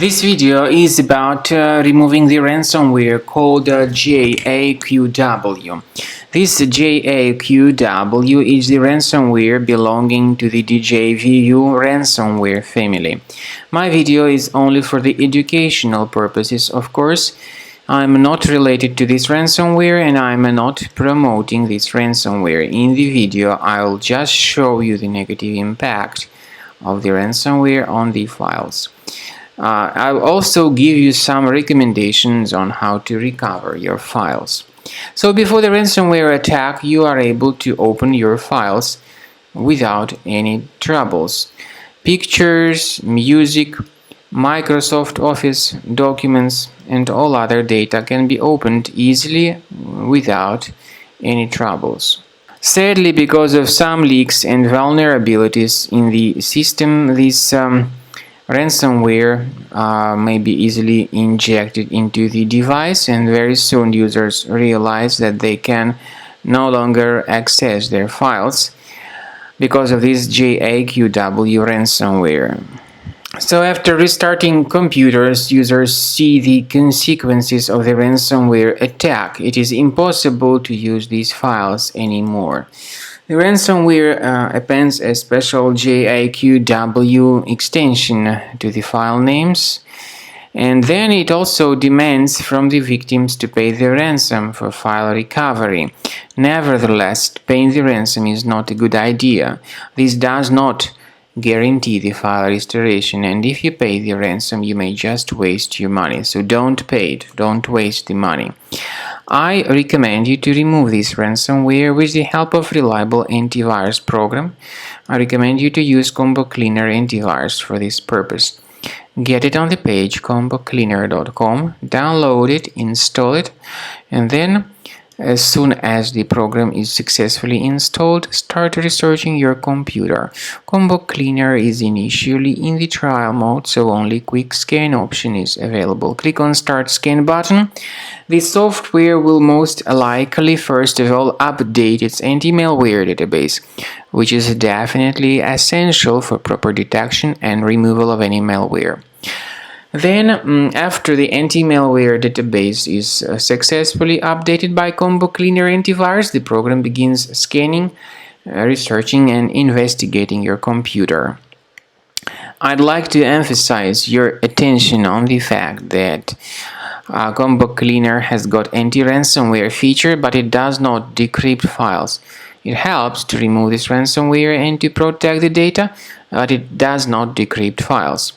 This video is about removing the ransomware called Jaqw. This Jaqw is the ransomware belonging to the Jaqw ransomware family. My video is only for the educational purposes, of course. I'm not related to this ransomware and I'm not promoting this ransomware. In the video, I'll just show you the negative impact of the ransomware on the files. I'll also give you some recommendations on how to recover your files. So before the ransomware attack, you are able to open your files without any troubles. Pictures, music, Microsoft Office, documents, and all other data can be opened easily without any troubles. Sadly, because of some leaks and vulnerabilities in the system, this ransomware may be easily injected into the device, and very soon users realize that they can no longer access their files because of this Jaqw ransomware. So after restarting computers, users see the consequences of the ransomware attack. It is impossible to use these files anymore. The ransomware appends a special Jaqw extension to the file names, and then it also demands from the victims to pay the ransom for file recovery. Nevertheless, paying the ransom is not a good idea. This does not guarantee the file restoration, and if you pay the ransom, you may just waste your money. So don't pay it, don't waste the money. I recommend you to remove this ransomware with the help of reliable antivirus program. I recommend you to use Combo Cleaner Antivirus for this purpose. Get it on the page combocleaner.com, download it, install it, and then as soon as the program is successfully installed, start researching your computer. Combo Cleaner is initially in the trial mode, so only quick scan option is available. Click on Start Scan button. The software will most likely first of all update its anti-malware database, which is definitely essential for proper detection and removal of any malware. Then, after the anti-malware database is successfully updated by Combo Cleaner Antivirus, the program begins scanning, researching, and investigating your computer. I'd like to emphasize your attention on the fact that Combo Cleaner has got anti-ransomware feature, but it does not decrypt files. It helps to remove this ransomware and to protect the data, but it does not decrypt files.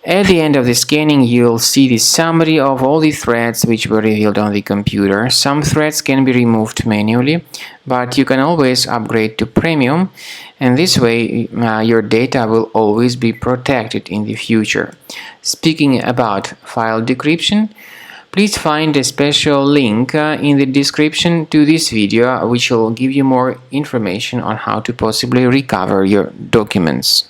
At the end of the scanning, you'll see the summary of all the threats which were revealed on the computer. Some threats can be removed manually, but you can always upgrade to premium, and this way your data will always be protected in the future. Speaking about file decryption, please find a special link in the description to this video, which will give you more information on how to possibly recover your documents.